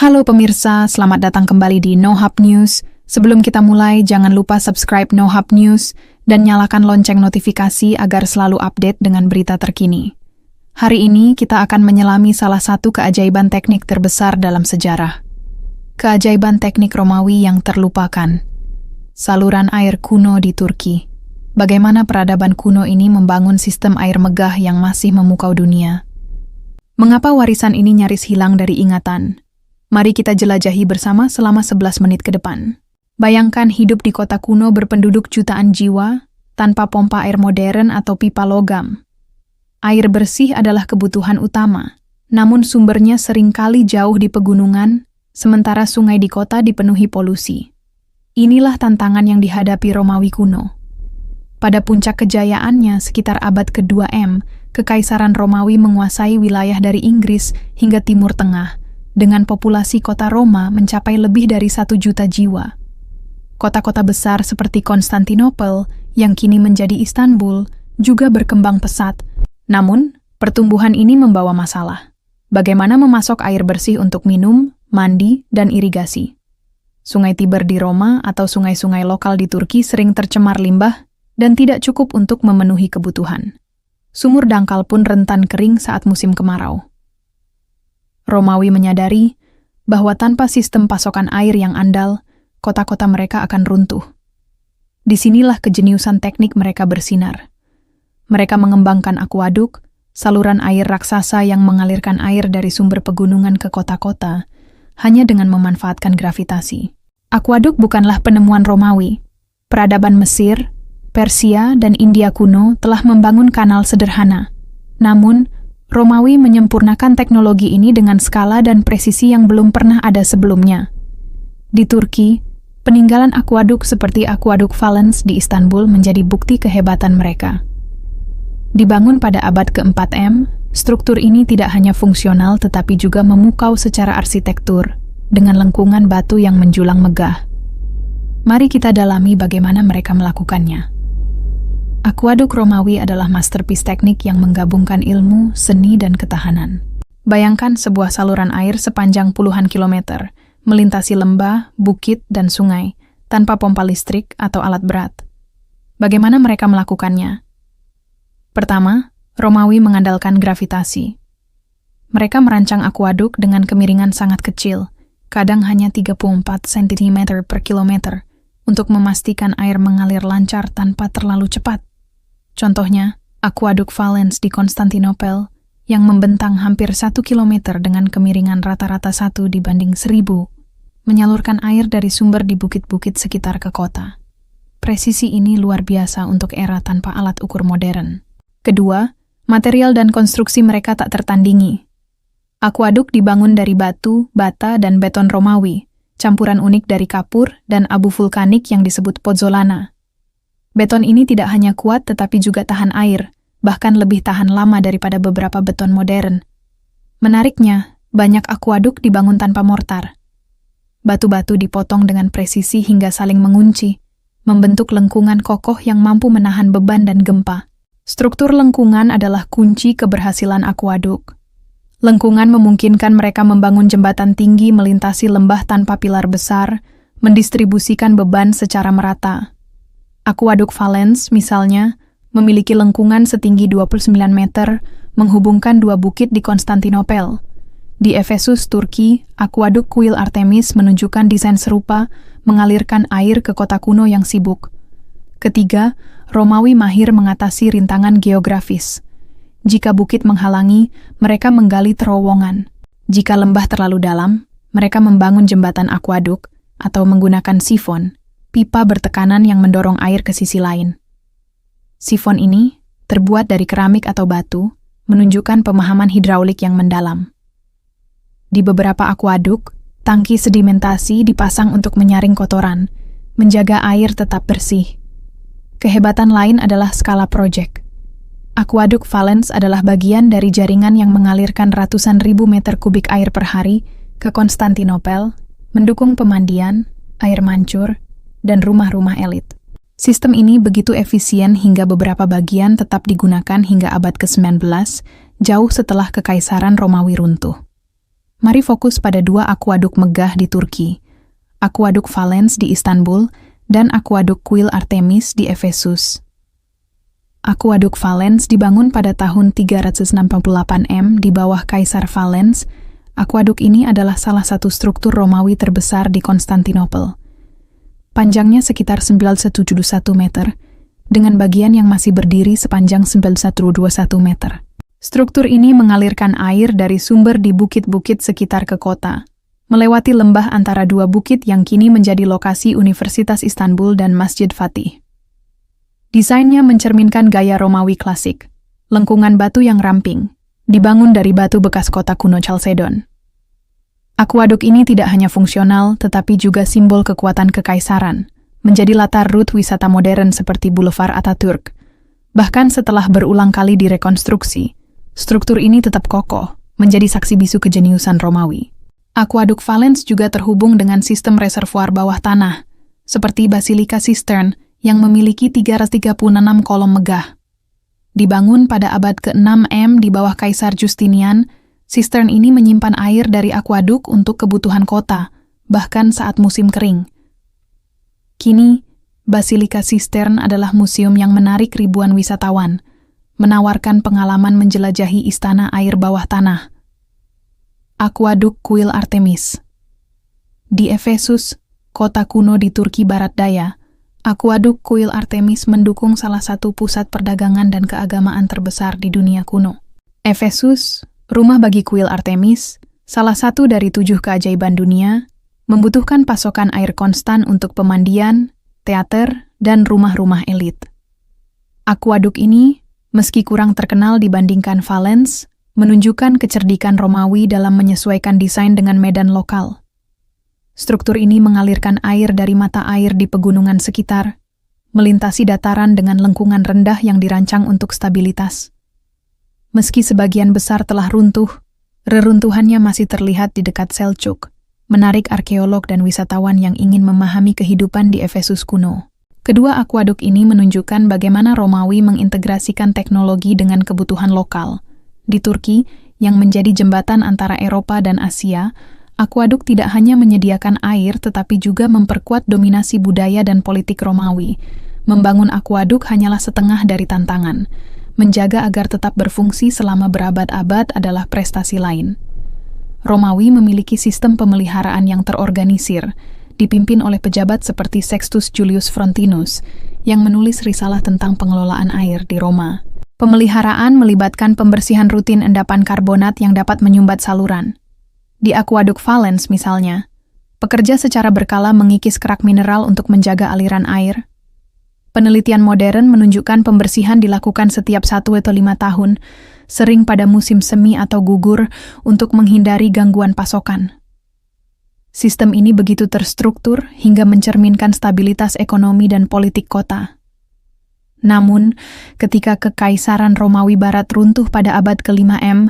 Halo pemirsa, selamat datang kembali di NoHub News. Sebelum kita mulai, jangan lupa subscribe NoHub News dan nyalakan lonceng notifikasi agar selalu update dengan berita terkini. Hari ini kita akan menyelami salah satu keajaiban teknik terbesar dalam sejarah. Keajaiban teknik Romawi yang terlupakan. Saluran air kuno di Turki. Bagaimana peradaban kuno ini membangun sistem air megah yang masih memukau dunia? Mengapa warisan ini nyaris hilang dari ingatan? Mari kita jelajahi bersama selama 11 menit ke depan. Bayangkan hidup di kota kuno berpenduduk jutaan jiwa, tanpa pompa air modern atau pipa logam. Air bersih adalah kebutuhan utama, namun sumbernya seringkali jauh di pegunungan, sementara sungai di kota dipenuhi polusi. Inilah tantangan yang dihadapi Romawi kuno. Pada puncak kejayaannya sekitar abad ke-2 M, Kekaisaran Romawi menguasai wilayah dari Inggris hingga Timur Tengah, dengan populasi kota Roma mencapai lebih dari 1 juta jiwa. Kota-kota besar seperti Konstantinopel, yang kini menjadi Istanbul, juga berkembang pesat. Namun, pertumbuhan ini membawa masalah. Bagaimana memasok air bersih untuk minum, mandi, dan irigasi? Sungai Tiber di Roma atau sungai-sungai lokal di Turki sering tercemar limbah dan tidak cukup untuk memenuhi kebutuhan. Sumur dangkal pun rentan kering saat musim kemarau. Romawi menyadari bahwa tanpa sistem pasokan air yang andal, kota-kota mereka akan runtuh. Disinilah kejeniusan teknik mereka bersinar. Mereka mengembangkan akuaduk, saluran air raksasa yang mengalirkan air dari sumber pegunungan ke kota-kota, hanya dengan memanfaatkan gravitasi. Akuaduk bukanlah penemuan Romawi. Peradaban Mesir, Persia, dan India kuno telah membangun kanal sederhana. Namun, Romawi menyempurnakan teknologi ini dengan skala dan presisi yang belum pernah ada sebelumnya. Di Turki, peninggalan akuaduk seperti Aquaduk Valens di Istanbul menjadi bukti kehebatan mereka. Dibangun pada abad ke-4 M, struktur ini tidak hanya fungsional tetapi juga memukau secara arsitektur, dengan lengkungan batu yang menjulang megah. Mari kita dalami bagaimana mereka melakukannya. Akuaduk Romawi adalah masterpiece teknik yang menggabungkan ilmu, seni, dan ketahanan. Bayangkan sebuah saluran air sepanjang puluhan kilometer, melintasi lembah, bukit, dan sungai, tanpa pompa listrik atau alat berat. Bagaimana mereka melakukannya? Pertama, Romawi mengandalkan gravitasi. Mereka merancang akuaduk dengan kemiringan sangat kecil, kadang hanya 34 cm per kilometer, untuk memastikan air mengalir lancar tanpa terlalu cepat. Contohnya, Aquaduk Valens di Konstantinopel yang membentang hampir 1 km dengan kemiringan rata-rata 1 dibanding 1000, menyalurkan air dari sumber di bukit-bukit sekitar ke kota. Presisi ini luar biasa untuk era tanpa alat ukur modern. Kedua, material dan konstruksi mereka tak tertandingi. Akuaduk dibangun dari batu, bata, dan beton Romawi, campuran unik dari kapur dan abu vulkanik yang disebut pozzolana. Beton ini tidak hanya kuat tetapi juga tahan air, bahkan lebih tahan lama daripada beberapa beton modern. Menariknya, banyak akuaduk dibangun tanpa mortar. Batu-batu dipotong dengan presisi hingga saling mengunci, membentuk lengkungan kokoh yang mampu menahan beban dan gempa. Struktur lengkungan adalah kunci keberhasilan akuaduk. Lengkungan memungkinkan mereka membangun jembatan tinggi melintasi lembah tanpa pilar besar, mendistribusikan beban secara merata. Aquaduk Valens, misalnya, memiliki lengkungan setinggi 29 meter, menghubungkan 2 bukit di Konstantinopel. Di Efesus, Turki, Aquaduk Kuil Artemis menunjukkan desain serupa, mengalirkan air ke kota kuno yang sibuk. Ketiga, Romawi mahir mengatasi rintangan geografis. Jika bukit menghalangi, mereka menggali terowongan. Jika lembah terlalu dalam, mereka membangun jembatan akuaduk atau menggunakan sifon, pipa bertekanan yang mendorong air ke sisi lain. Sifon ini, terbuat dari keramik atau batu, menunjukkan pemahaman hidraulik yang mendalam. Di beberapa akuaduk, tangki sedimentasi dipasang untuk menyaring kotoran, menjaga air tetap bersih. Kehebatan lain adalah skala proyek. Aquaduk Valens adalah bagian dari jaringan yang mengalirkan ratusan ribu meter kubik air per hari ke Konstantinopel, mendukung pemandian, air mancur, dan rumah-rumah elit. Sistem ini begitu efisien hingga beberapa bagian tetap digunakan hingga abad ke-19, jauh setelah Kekaisaran Romawi runtuh. Mari fokus pada dua akuaduk megah di Turki, Akuaduk Valens di Istanbul dan Akuaduk Kuil Artemis di Efesus. Akuaduk Valens dibangun pada tahun 368 M di bawah Kaisar Valens. Akuaduk ini adalah salah satu struktur Romawi terbesar di Konstantinopel. Panjangnya sekitar 971 meter, dengan bagian yang masih berdiri sepanjang 9121 meter. Struktur ini mengalirkan air dari sumber di bukit-bukit sekitar ke kota, melewati lembah antara dua bukit yang kini menjadi lokasi Universitas Istanbul dan Masjid Fatih. Desainnya mencerminkan gaya Romawi klasik, lengkungan batu yang ramping, dibangun dari batu bekas kota kuno Chalcedon. Akuaduk ini tidak hanya fungsional, tetapi juga simbol kekuatan kekaisaran, menjadi latar rute wisata modern seperti Boulevard Atatürk. Bahkan setelah berulang kali direkonstruksi, struktur ini tetap kokoh, menjadi saksi bisu kejeniusan Romawi. Akuaduk Valens juga terhubung dengan sistem reservoir bawah tanah, seperti Basilika Cistern yang memiliki 336 kolom megah. Dibangun pada abad ke-6 M di bawah Kaisar Justinian, sistern ini menyimpan air dari akuaduk untuk kebutuhan kota, bahkan saat musim kering. Kini, Basilika Cistern adalah museum yang menarik ribuan wisatawan, menawarkan pengalaman menjelajahi istana air bawah tanah. Akuaduk Kuil Artemis. Di Efesus, kota kuno di Turki Barat Daya, Akuaduk Kuil Artemis mendukung salah satu pusat perdagangan dan keagamaan terbesar di dunia kuno. Efesus, rumah bagi Kuil Artemis, salah satu dari 7 keajaiban dunia, membutuhkan pasokan air konstan untuk pemandian, teater, dan rumah-rumah elit. Akuaduk ini, meski kurang terkenal dibandingkan Valens, menunjukkan kecerdikan Romawi dalam menyesuaikan desain dengan medan lokal. Struktur ini mengalirkan air dari mata air di pegunungan sekitar, melintasi dataran dengan lengkungan rendah yang dirancang untuk stabilitas. Meski sebagian besar telah runtuh, reruntuhannya masih terlihat di dekat Selçuk, menarik arkeolog dan wisatawan yang ingin memahami kehidupan di Efesus kuno. Kedua akuaduk ini menunjukkan bagaimana Romawi mengintegrasikan teknologi dengan kebutuhan lokal. Di Turki, yang menjadi jembatan antara Eropa dan Asia, akuaduk tidak hanya menyediakan air tetapi juga memperkuat dominasi budaya dan politik Romawi. Membangun akuaduk hanyalah setengah dari tantangan. Menjaga agar tetap berfungsi selama berabad-abad adalah prestasi lain. Romawi memiliki sistem pemeliharaan yang terorganisir, dipimpin oleh pejabat seperti Sextus Julius Frontinus, yang menulis risalah tentang pengelolaan air di Roma. Pemeliharaan melibatkan pembersihan rutin endapan karbonat yang dapat menyumbat saluran. Di Akuaduk Valens misalnya, pekerja secara berkala mengikis kerak mineral untuk menjaga aliran air. Penelitian modern menunjukkan pembersihan dilakukan setiap 1 atau 5 tahun, sering pada musim semi atau gugur untuk menghindari gangguan pasokan. Sistem ini begitu terstruktur hingga mencerminkan stabilitas ekonomi dan politik kota. Namun, ketika Kekaisaran Romawi Barat runtuh pada abad ke-5 M,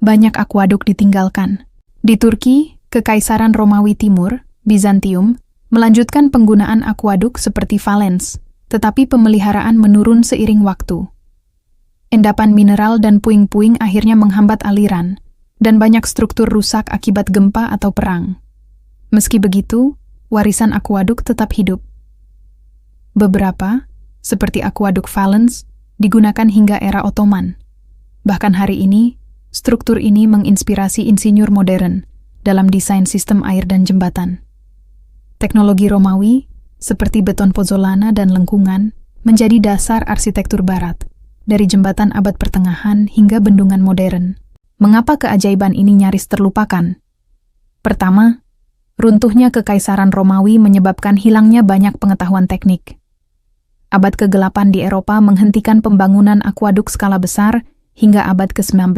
banyak akuaduk ditinggalkan. Di Turki, Kekaisaran Romawi Timur, Bizantium, melanjutkan penggunaan akuaduk seperti Valens, tetapi pemeliharaan menurun seiring waktu. Endapan mineral dan puing-puing akhirnya menghambat aliran, dan banyak struktur rusak akibat gempa atau perang. Meski begitu, warisan akuaduk tetap hidup. Beberapa, seperti Akuaduk Valens, digunakan hingga era Ottoman. Bahkan hari ini, struktur ini menginspirasi insinyur modern dalam desain sistem air dan jembatan. Teknologi Romawi, seperti beton pozzolana dan lengkungan, menjadi dasar arsitektur barat, dari jembatan abad pertengahan hingga bendungan modern. Mengapa keajaiban ini nyaris terlupakan? Pertama, runtuhnya Kekaisaran Romawi menyebabkan hilangnya banyak pengetahuan teknik. Abad ke-8 di Eropa menghentikan pembangunan akuaduk skala besar hingga abad ke-19.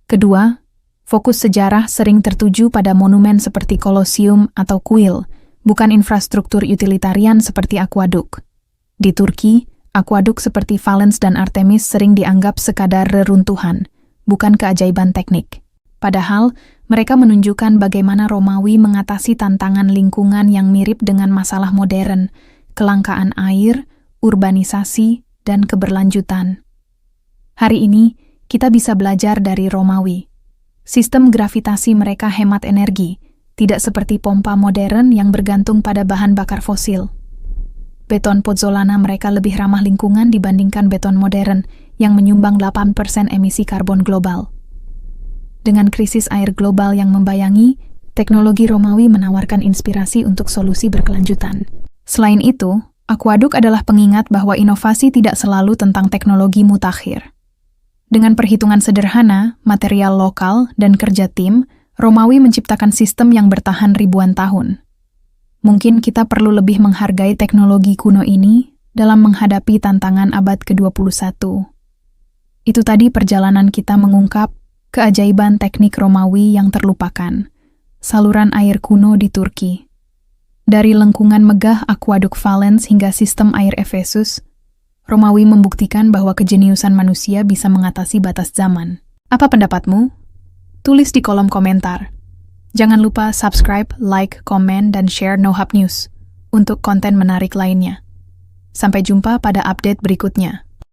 Kedua, fokus sejarah sering tertuju pada monumen seperti Kolosium atau kuil, bukan infrastruktur utilitarian seperti akuaduk. Di Turki, akuaduk seperti Valens dan Artemis sering dianggap sekadar reruntuhan, bukan keajaiban teknik. Padahal, mereka menunjukkan bagaimana Romawi mengatasi tantangan lingkungan yang mirip dengan masalah modern, kelangkaan air, urbanisasi, dan keberlanjutan. Hari ini, kita bisa belajar dari Romawi. Sistem gravitasi mereka hemat energi, tidak seperti pompa modern yang bergantung pada bahan bakar fosil. Beton pozzolana mereka lebih ramah lingkungan dibandingkan beton modern yang menyumbang 8% emisi karbon global. Dengan krisis air global yang membayangi, teknologi Romawi menawarkan inspirasi untuk solusi berkelanjutan. Selain itu, akuaduk adalah pengingat bahwa inovasi tidak selalu tentang teknologi mutakhir. Dengan perhitungan sederhana, material lokal, dan kerja tim, Romawi menciptakan sistem yang bertahan ribuan tahun. Mungkin kita perlu lebih menghargai teknologi kuno ini dalam menghadapi tantangan abad ke-21. Itu tadi perjalanan kita mengungkap keajaiban teknik Romawi yang terlupakan, saluran air kuno di Turki. Dari lengkungan megah akuaduk Valens hingga sistem air Efesus, Romawi membuktikan bahwa kejeniusan manusia bisa mengatasi batas zaman. Apa pendapatmu? Tulis di kolom komentar. Jangan lupa subscribe, like, komen, dan share NoHub News untuk konten menarik lainnya. Sampai jumpa pada update berikutnya.